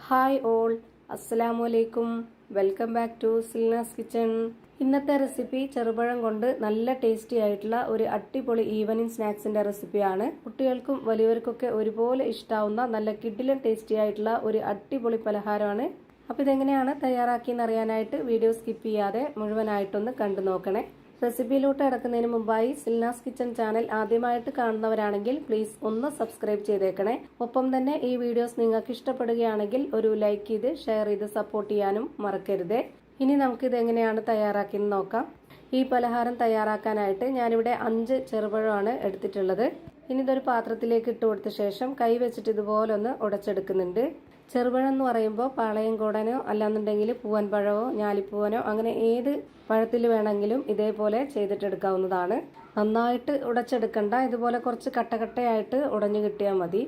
Hi all, അസ്സലാമു അലൈക്കും. Welcome back to Silnas kitchen. ഇന്നത്തെ റെസിപ്പി ചെറുപഴം കൊണ്ട് നല്ല ടേസ്റ്റി ആയിട്ടുള്ള ഒരു അടിപൊളി ഈവനിങ് സ്നാക്സിന്റെ റെസിപ്പിയാണ്. കുട്ടികൾക്കും വലിയവർക്കൊക്കെ ഒരുപോലെ ഇഷ്ടാവുന്ന നല്ല കിഡിലൻ ടേസ്റ്റി ആയിട്ടുള്ള ഒരു അടിപൊളി പലഹാരമാണ്. അപ്പോൾ ഇതെങ്ങനെയാണ് തയ്യാറാക്കിയെന്ന് അറിയാനായിട്ട് വീഡിയോ സ്കിപ്പ് ചെയ്യാതെ മുഴുവനായിട്ടൊന്ന് കണ്ടു നോക്കണേ. റെസിപ്പിയിലോട്ട് കിടക്കുന്നതിന് മുമ്പായി സിൽനാസ് കിച്ചൺ ചാനൽ ആദ്യമായിട്ട് കാണുന്നവരാണെങ്കിൽ പ്ലീസ് ഒന്ന് സബ്സ്ക്രൈബ് ചെയ്തേക്കണേ. ഒപ്പം തന്നെ ഈ വീഡിയോസ് നിങ്ങൾക്ക് ഇഷ്ടപ്പെടുകയാണെങ്കിൽ ഒരു ലൈക്ക് ചെയ്ത് ഷെയർ ചെയ്ത് സപ്പോർട്ട് ചെയ്യാനും മറക്കരുതേ. ഇനി നമുക്കിത് എങ്ങനെയാണ് തയ്യാറാക്കിയെന്ന് നോക്കാം. ഈ പലഹാരം തയ്യാറാക്കാനായിട്ട് ഞാനിവിടെ 5 ചെറുപഴമാണ് എടുത്തിട്ടുള്ളത്. ഇനി ഇതൊരു പാത്രത്തിലേക്ക് ഇട്ട് കൊടുത്ത ശേഷം കൈ വെച്ചിട്ട് ഇതുപോലെ ഒന്ന് ഉടച്ചെടുക്കുന്നുണ്ട്. ചെറുപഴം എന്ന് പറയുമ്പോൾ പാളയംകോടനോ അല്ലാന്നുണ്ടെങ്കിൽ പൂവൻ പഴമോ ഞാലിപ്പൂവനോ അങ്ങനെ ഏത് പഴത്തിൽ വേണമെങ്കിലും ഇതേപോലെ ചെയ്തിട്ടെടുക്കാവുന്നതാണ്. നന്നായിട്ട് ഉടച്ചെടുക്കണ്ട, ഇതുപോലെ കുറച്ച് കട്ടകട്ടയായിട്ട് ഉടഞ്ഞു കിട്ടിയാൽ മതി.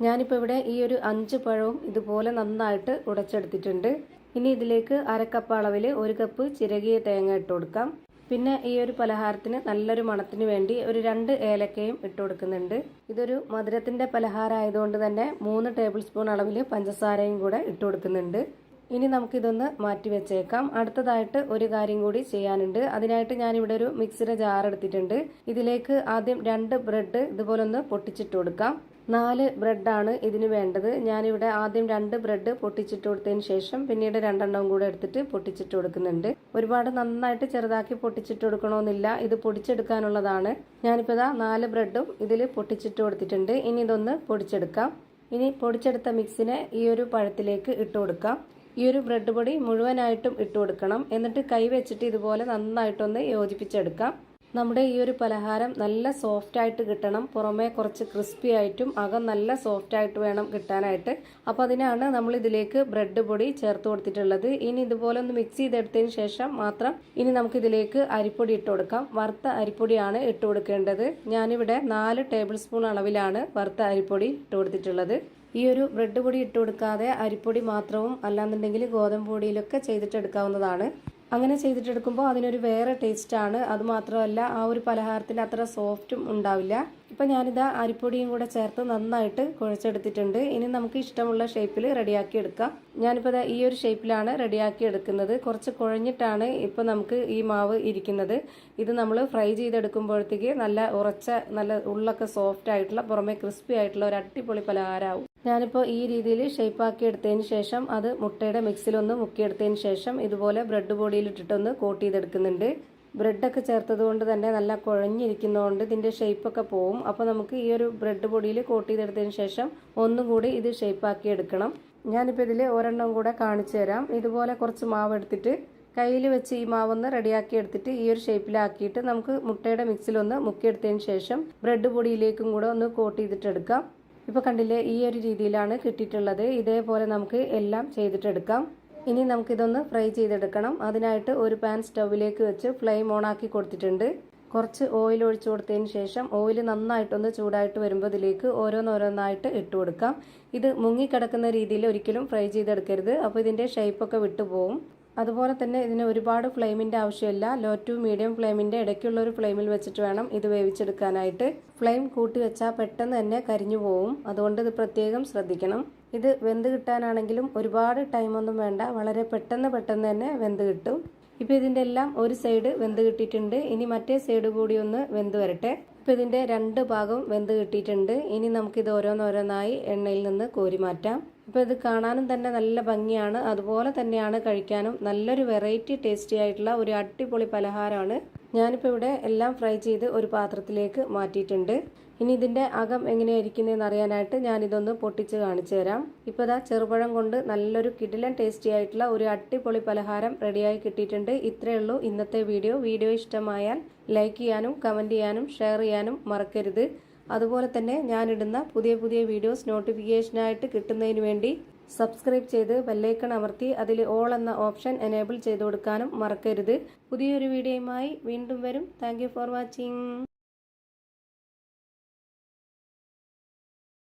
ഞാനിപ്പോൾ ഇവിടെ ഈ ഒരു 5 പഴവും ഇതുപോലെ നന്നായിട്ട് ഉടച്ചെടുത്തിട്ടുണ്ട്. ഇനി ഇതിലേക്ക് 1/2 കപ്പ് അളവിൽ 1 കപ്പ് ചിരകിയ തേങ്ങ ഇട്ട് കൊടുക്കാം. പിന്നെ ഈ ഒരു പലഹാരത്തിന് നല്ലൊരു മണത്തിന് വേണ്ടി ഒരു 2 ഏലക്കയും ഇട്ട് കൊടുക്കുന്നുണ്ട്. ഇതൊരു മധുരത്തിന്റെ പലഹാരം ആയതുകൊണ്ട് തന്നെ 3 ടേബിൾ സ്പൂൺ അളവിൽ പഞ്ചസാരയും കൂടെ ഇട്ട് കൊടുക്കുന്നുണ്ട്. ഇനി നമുക്കിതൊന്ന് മാറ്റി വെച്ചേക്കാം. അടുത്തതായിട്ട് ഒരു കാര്യം കൂടി ചെയ്യാനുണ്ട്. അതിനായിട്ട് ഞാനിവിടെ ഒരു മിക്സിയുടെ ജാർ എടുത്തിട്ടുണ്ട്. ഇതിലേക്ക് ആദ്യം 2 ബ്രെഡ് ഇതുപോലെ ഒന്ന് പൊട്ടിച്ചിട്ട് കൊടുക്കാം. 4 ബ്രെഡാണ് ഇതിന് വേണ്ടത്. ഞാനിവിടെ ആദ്യം 2 ബ്രെഡ് പൊട്ടിച്ചിട്ട് കൊടുത്തതിന് ശേഷം പിന്നീട് 2 എണ്ണവും കൂടെ എടുത്തിട്ട് പൊട്ടിച്ചിട്ട് കൊടുക്കുന്നുണ്ട്. ഒരുപാട് നന്നായിട്ട് ചെറുതാക്കി പൊട്ടിച്ചിട്ട് കൊടുക്കണമെന്നില്ല, ഇത് പൊടിച്ചെടുക്കാനുള്ളതാണ്. ഞാനിപ്പോൾ 4 ബ്രെഡും ഇതിൽ പൊട്ടിച്ചിട്ട് കൊടുത്തിട്ടുണ്ട്. ഇനി ഇതൊന്ന് പൊടിച്ചെടുക്കാം. ഇനി പൊടിച്ചെടുത്ത മിക്സിനെ ഈ ഒരു പഴത്തിലേക്ക് ഇട്ട് കൊടുക്കാം. ഈ ഒരു ബ്രെഡ് പൊടി മുഴുവനായിട്ടും ഇട്ട് കൊടുക്കണം. എന്നിട്ട് കൈ വെച്ചിട്ട് ഇതുപോലെ നന്നായിട്ടൊന്ന് യോജിപ്പിച്ചെടുക്കാം. നമ്മുടെ ഈ ഒരു പലഹാരം നല്ല സോഫ്റ്റ് ആയിട്ട് കിട്ടണം. പുറമേ കുറച്ച് ക്രിസ്പി ആയിട്ടും അകം നല്ല സോഫ്റ്റ് ആയിട്ട് വേണം കിട്ടാനായിട്ട്. അപ്പോൾ അതിനാണ് നമ്മൾ ഇതിലേക്ക് ബ്രെഡ് പൊടി ചേർത്ത് കൊടുത്തിട്ടുള്ളത്. ഇനി ഇതുപോലെ ഒന്ന് മിക്സ് ചെയ്തെടുത്തതിന് ശേഷം മാത്രം ഇനി നമുക്ക് ഇതിലേക്ക് അരിപ്പൊടി ഇട്ട് കൊടുക്കാം. വറുത്ത അരിപ്പൊടിയാണ് ഇട്ട് കൊടുക്കേണ്ടത്. ഞാനിവിടെ 4 ടേബിൾ സ്പൂൺ അളവിലാണ് വറുത്ത അരിപ്പൊടി ഇട്ട് കൊടുത്തിട്ടുള്ളത്. ഈ ഒരു ബ്രെഡ് പൊടി ഇട്ട് കൊടുക്കാതെ അരിപ്പൊടി മാത്രവും അല്ലാന്നുണ്ടെങ്കിൽ ഗോതമ്പ് പൊടിയിലൊക്കെ ചെയ്തിട്ടെടുക്കാവുന്നതാണ്. അങ്ങനെ ചെയ്തിട്ടെടുക്കുമ്പോൾ അതിനൊരു വേറെ ടേസ്റ്റാണ്. അതുമാത്രമല്ല ആ ഒരു പലഹാരത്തിന് അത്ര സോഫ്റ്റും ഉണ്ടാവില്ല. ഇപ്പം ഞാനിത് അരിപ്പൊടിയും കൂടെ ചേർത്ത് നന്നായിട്ട് കുഴച്ചെടുത്തിട്ടുണ്ട്. ഇനി നമുക്ക് ഇഷ്ടമുള്ള ഷേപ്പിൽ റെഡിയാക്കി എടുക്കാം. ഞാനിപ്പോൾ ഈ ഒരു ഷേപ്പിലാണ് റെഡിയാക്കി എടുക്കുന്നത്. കുറച്ച് കുഴഞ്ഞിട്ടാണ് ഇപ്പോൾ നമുക്ക് ഈ മാവ് ഇരിക്കുന്നത്. ഇത് നമ്മൾ ഫ്രൈ ചെയ്തെടുക്കുമ്പോഴത്തേക്ക് നല്ല ഉറച്ച നല്ല ഉള്ളൊക്കെ സോഫ്റ്റ് ആയിട്ടുള്ള പുറമെ ക്രിസ്പി ആയിട്ടുള്ള ഒരു അടിപൊളി പലഹാരമാവും. ഞാനിപ്പോൾ ഈ രീതിയിൽ ഷേപ്പാക്കി എടുത്തതിന് ശേഷം അത് മുട്ടയുടെ മിക്സിലൊന്ന് മുക്കിയെടുത്തതിന് ശേഷം ഇതുപോലെ ബ്രെഡ് പൊടിയിലിട്ടിട്ടൊന്ന് കോട്ട് ചെയ്തെടുക്കുന്നുണ്ട്. ബ്രെഡൊക്കെ ചേർത്തത് കൊണ്ട് തന്നെ നല്ല കുഴഞ്ഞിരിക്കുന്നതുകൊണ്ട് ഇതിൻ്റെ ഷേപ്പൊക്കെ പോവും. അപ്പോൾ നമുക്ക് ഈ ഒരു ബ്രെഡ് പൊടിയിൽ കോട്ട് ചെയ്തെടുത്തതിന് ശേഷം ഒന്നും കൂടി ഇത് ഷേപ്പാക്കി എടുക്കണം. ഞാനിപ്പോൾ ഇതിൽ ഒരെണ്ണം കൂടെ കാണിച്ചു തരാം. ഇതുപോലെ കുറച്ച് മാവ് എടുത്തിട്ട് കയ്യിൽ വെച്ച് ഈ മാവൊന്ന് റെഡിയാക്കി എടുത്തിട്ട് ഈ ഒരു ഷേപ്പിലാക്കിയിട്ട് നമുക്ക് മുട്ടയുടെ മിക്സിലൊന്ന് മുക്കിയെടുത്തതിന് ശേഷം ബ്രെഡ് പൊടിയിലേക്കും കൂടെ ഒന്ന് കോട്ട് ചെയ്തിട്ടെടുക്കാം. ഇപ്പോൾ കണ്ടില്ലേ, ഈ ഒരു രീതിയിലാണ് കിട്ടിയിട്ടുള്ളത്. ഇതേപോലെ നമുക്ക് എല്ലാം ചെയ്തിട്ടെടുക്കാം. ഇനി നമുക്കിതൊന്ന് ഫ്രൈ ചെയ്തെടുക്കണം. അതിനായിട്ട് ഒരു പാൻ സ്റ്റൗവിലേക്ക് വെച്ച് ഫ്ലെയിം ഓണാക്കി കൊടുത്തിട്ടുണ്ട്. കുറച്ച് ഓയിൽ ഒഴിച്ചു കൊടുത്തതിന് ശേഷം ഓയിൽ നന്നായിട്ടൊന്ന് ചൂടായിട്ട് വരുമ്പോൾ ഇതിലേക്ക് ഓരോന്നോരോന്നായിട്ട് ഇട്ട് കൊടുക്കാം. ഇത് മുങ്ങിക്കിടക്കുന്ന രീതിയിൽ ഒരിക്കലും ഫ്രൈ ചെയ്തെടുക്കരുത്, അപ്പോൾ ഇതിൻ്റെ ഷേപ്പൊക്കെ വിട്ടുപോകും. അതുപോലെ തന്നെ ഇതിന് ഒരുപാട് ഫ്ലെയിമിൻ്റെ ആവശ്യമില്ല. ലോ ടു മീഡിയം ഫ്ലെയിമിൻ്റെ ഇടയ്ക്കുള്ള ഒരു ഫ്ലെയിമിൽ വെച്ചിട്ട് വേണം ഇത് വേവിച്ചെടുക്കാനായിട്ട്. ഫ്ലെയിം കൂട്ടി വെച്ചാൽ പെട്ടെന്ന് തന്നെ കരിഞ്ഞു പോവും. അതുകൊണ്ട് ഇത് പ്രത്യേകം ശ്രദ്ധിക്കണം. ഇത് വെന്ത് കിട്ടാനാണെങ്കിലും ഒരുപാട് ടൈമൊന്നും വേണ്ട, വളരെ പെട്ടെന്ന് തന്നെ വെന്ത് കിട്ടും. ഇപ്പോൾ ഇതിൻ്റെ എല്ലാം ഒരു സൈഡ് വെന്ത് കിട്ടിയിട്ടുണ്ട്. ഇനി മറ്റേ സൈഡ് കൂടി ഒന്ന് വെന്ത് വരട്ടെ. ഇപ്പോൾ ഇതിൻ്റെ 2 ഭാഗം വെന്ത് കിട്ടിയിട്ടുണ്ട്. ഇനി നമുക്കിത് ഓരോന്നോരോന്നായി എണ്ണയിൽ നിന്ന് കോരി മാറ്റാം. ഇപ്പോൾ ഇത് കാണാനും തന്നെ നല്ല ഭംഗിയാണ്, അതുപോലെ തന്നെയാണ് കഴിക്കാനും നല്ലൊരു വെറൈറ്റി ടേസ്റ്റി ആയിട്ടുള്ള ഒരു അടിപൊളി പലഹാരമാണ്. ഞാനിപ്പോൾ ഇവിടെ എല്ലാം ഫ്രൈ ചെയ്ത് ഒരു പാത്രത്തിലേക്ക് മാറ്റിയിട്ടുണ്ട്. ഇനി ഇതിൻ്റെ അകം എങ്ങനെയായിരിക്കുന്നതെന്ന് അറിയാനായിട്ട് ഞാനിതൊന്ന് പൊട്ടിച്ച് കാണിച്ചു തരാം. ഇപ്പോൾ ഇതാ ചെറുപഴം കൊണ്ട് നല്ലൊരു കിടിലൻ ടേസ്റ്റി ആയിട്ടുള്ള ഒരു അടിപൊളി പലഹാരം റെഡിയായി കിട്ടിയിട്ടുണ്ട്. ഇത്രയേ ഉള്ളൂ ഇന്നത്തെ വീഡിയോ ഇഷ്ടമായാൽ ലൈക്ക് ചെയ്യാനും കമൻറ്റ് ചെയ്യാനും ഷെയർ ചെയ്യാനും മറക്കരുത്. അതുപോലെ തന്നെ ഞാനിടുന്ന പുതിയ വീഡിയോസ് നോട്ടിഫിക്കേഷനായിട്ട് കിട്ടുന്നതിന് വേണ്ടി സബ്സ്ക്രൈബ് ചെയ്ത് ബെല്ലൈക്കൺ അമർത്തി അതിൽ ഓൾ എന്ന ഓപ്ഷൻ എനേബിൾ ചെയ്ത് കൊടുക്കാനും മറക്കരുത്. പുതിയൊരു വീഡിയോയുമായി വീണ്ടും വരും. Thank you for watching.